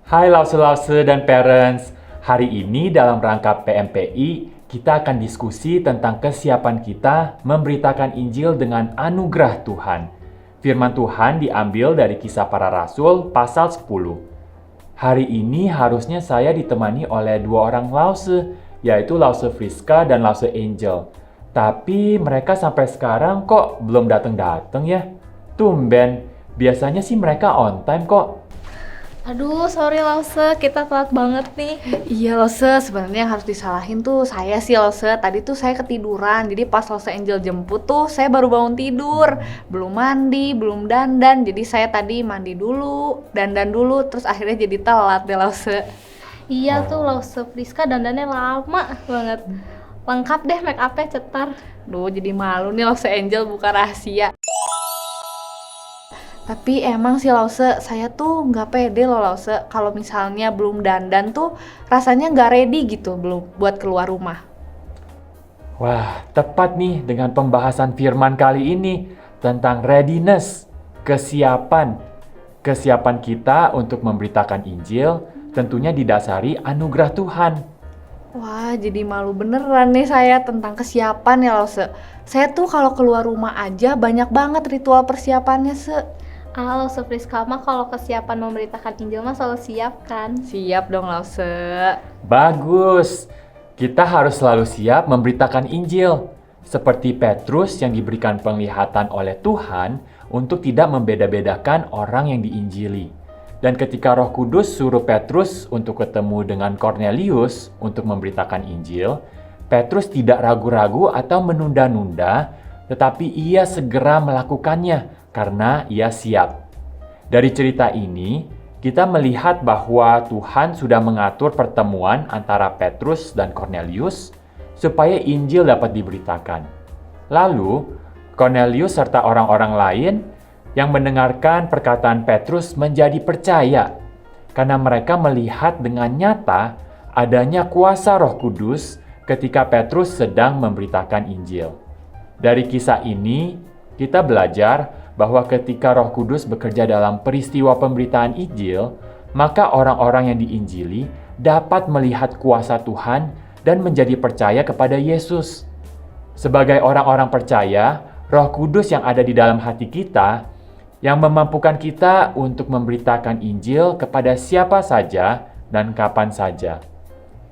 Hai Lause-Lause dan parents, hari ini dalam rangka PMPI kita akan diskusi tentang kesiapan kita memberitakan Injil dengan anugerah Tuhan. Firman Tuhan diambil dari Kisah Para Rasul pasal 10. Hari ini harusnya saya ditemani oleh dua orang Lause, yaitu Lause Friska dan Lause Angel. Tapi mereka sampai sekarang kok belum datang-datang ya? Tumben, biasanya sih mereka on time kok. Aduh, sorry Lause, kita telat banget nih. Iya Lose, sebenarnya yang harus disalahin tuh saya sih Lose. Tadi tuh saya ketiduran, jadi pas Lose Angel jemput tuh saya baru bangun tidur. Belum mandi, belum dandan, jadi saya tadi mandi dulu, dandan dulu, terus akhirnya jadi telat deh Lose. Iya tuh, Lause Friska dandannya lama banget. Lengkap deh make up-nya cetar. Duh, jadi malu nih Lose Angel buka rahasia. Tapi emang sih Lause, saya tuh nggak pede loh Lause. Kalau misalnya belum dandan tuh rasanya nggak ready gitu belum buat keluar rumah. Wah, tepat nih dengan pembahasan firman kali ini tentang readiness, kesiapan. Kesiapan kita untuk memberitakan Injil tentunya didasari anugerah Tuhan. Wah, jadi malu beneran nih saya tentang kesiapan ya Lause. Saya tuh kalau keluar rumah aja banyak banget ritual persiapannya Lause Friska mah kalau kesiapan memberitakan Injil mah selalu siap kan? Siap dong Lause. Bagus, kita harus selalu siap memberitakan Injil. Seperti Petrus yang diberikan penglihatan oleh Tuhan untuk tidak membeda-bedakan orang yang diinjili. Dan ketika Roh Kudus suruh Petrus untuk ketemu dengan Cornelius untuk memberitakan Injil, Petrus tidak ragu-ragu atau menunda-nunda, tetapi ia segera melakukannya karena ia siap. Dari cerita ini, kita melihat bahwa Tuhan sudah mengatur pertemuan antara Petrus dan Cornelius supaya Injil dapat diberitakan. Lalu, Cornelius serta orang-orang lain yang mendengarkan perkataan Petrus menjadi percaya karena mereka melihat dengan nyata adanya kuasa Roh Kudus ketika Petrus sedang memberitakan Injil. Dari kisah ini, kita belajar bahwa ketika Roh Kudus bekerja dalam peristiwa pemberitaan Injil, maka orang-orang yang diinjili dapat melihat kuasa Tuhan dan menjadi percaya kepada Yesus. Sebagai orang-orang percaya, Roh Kudus yang ada di dalam hati kita yang memampukan kita untuk memberitakan Injil kepada siapa saja dan kapan saja.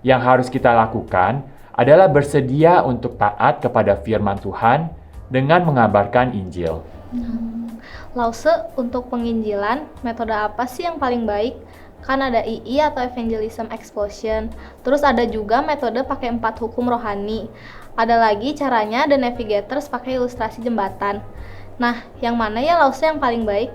Yang harus kita lakukan adalah bersedia untuk taat kepada firman Tuhan dengan mengabarkan Injil. Lause, untuk penginjilan, metode apa sih yang paling baik? Kan ada II atau Evangelism Explosion. Terus ada juga metode pakai 4 hukum rohani. Ada lagi caranya The Navigators pakai ilustrasi jembatan. Nah, yang mana ya Lause yang paling baik?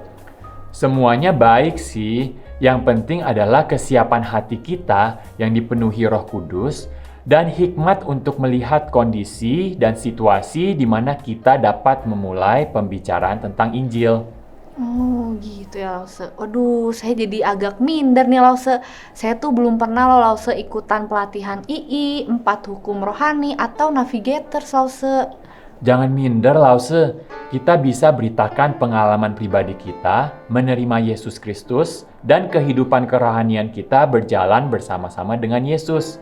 Semuanya baik sih. Yang penting adalah kesiapan hati kita yang dipenuhi Roh Kudus dan hikmat untuk melihat kondisi dan situasi di mana kita dapat memulai pembicaraan tentang Injil. Oh gitu ya Lause. Waduh, saya jadi agak minder nih Lause. Saya tuh belum pernah loh Lause ikutan pelatihan II, 4 hukum rohani atau Navigators Lause. Jangan minder, Lause. Kita bisa beritakan pengalaman pribadi kita, menerima Yesus Kristus, dan kehidupan kerohanian kita berjalan bersama-sama dengan Yesus.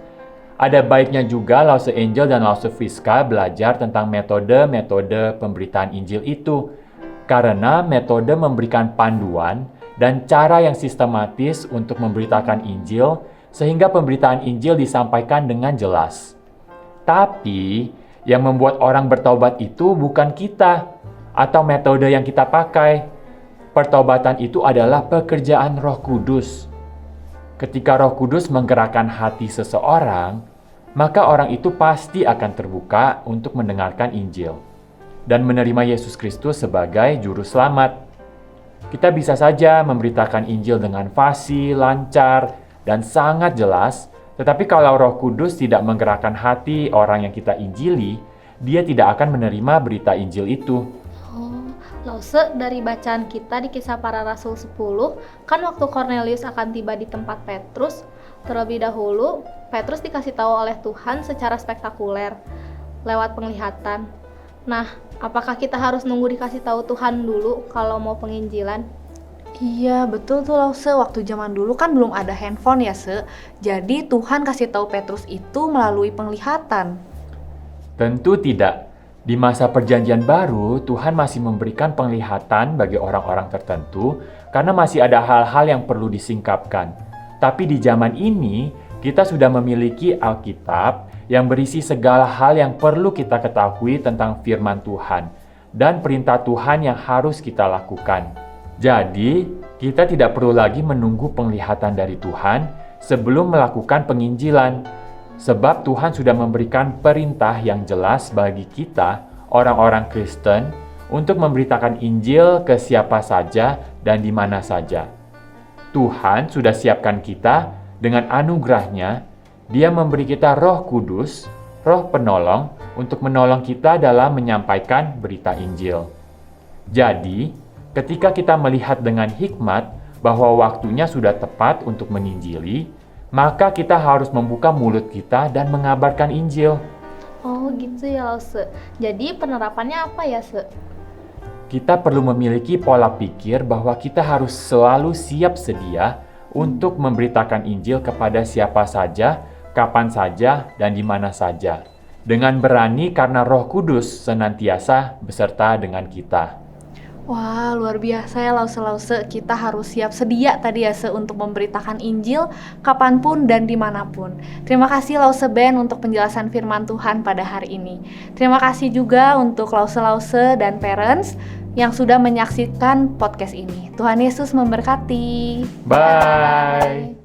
Ada baiknya juga Lause Angel dan Lause Friska belajar tentang metode-metode pemberitaan Injil itu. Karena metode memberikan panduan dan cara yang sistematis untuk memberitakan Injil sehingga pemberitaan Injil disampaikan dengan jelas. Tapi yang membuat orang bertobat itu bukan kita atau metode yang kita pakai. Pertobatan itu adalah pekerjaan Roh Kudus. Ketika Roh Kudus menggerakkan hati seseorang, maka orang itu pasti akan terbuka untuk mendengarkan Injil dan menerima Yesus Kristus sebagai juru selamat. Kita bisa saja memberitakan Injil dengan fasih, lancar, dan sangat jelas, tetapi kalau Roh Kudus tidak menggerakkan hati orang yang kita injili, dia tidak akan menerima berita Injil itu. Lause, dari bacaan kita di Kisah Para Rasul 10, kan waktu Cornelius akan tiba di tempat Petrus, terlebih dahulu Petrus dikasih tahu oleh Tuhan secara spektakuler lewat penglihatan. Nah, apakah kita harus nunggu dikasih tahu Tuhan dulu kalau mau penginjilan? Iya, betul tuh Lause. Waktu zaman dulu kan belum ada handphone ya, Se. Jadi Tuhan kasih tahu Petrus itu melalui penglihatan. Tentu tidak. Di masa perjanjian baru, Tuhan masih memberikan penglihatan bagi orang-orang tertentu karena masih ada hal-hal yang perlu disingkapkan. Tapi di zaman ini, kita sudah memiliki Alkitab yang berisi segala hal yang perlu kita ketahui tentang firman Tuhan dan perintah Tuhan yang harus kita lakukan. Jadi, kita tidak perlu lagi menunggu penglihatan dari Tuhan sebelum melakukan penginjilan. Sebab Tuhan sudah memberikan perintah yang jelas bagi kita, orang-orang Kristen, untuk memberitakan Injil ke siapa saja dan di mana saja. Tuhan sudah siapkan kita dengan anugerahnya. Dia memberi kita Roh Kudus, Roh Penolong, untuk menolong kita dalam menyampaikan berita Injil. Jadi, ketika kita melihat dengan hikmat bahwa waktunya sudah tepat untuk menginjili, maka kita harus membuka mulut kita dan mengabarkan Injil. Oh gitu ya Lause. Jadi penerapannya apa ya, Se? Kita perlu memiliki pola pikir bahwa kita harus selalu siap sedia untuk memberitakan Injil kepada siapa saja, kapan saja, dan di mana saja. Dengan berani karena Roh Kudus senantiasa beserta dengan kita. Wah, luar biasa ya Lause-Lause. Kita harus siap sedia tadi ya, Se, untuk memberitakan Injil kapanpun dan dimanapun. Terima kasih Lause Ben untuk penjelasan firman Tuhan pada hari ini. Terima kasih juga untuk Lause-Lause dan parents yang sudah menyaksikan podcast ini. Tuhan Yesus memberkati. Bye!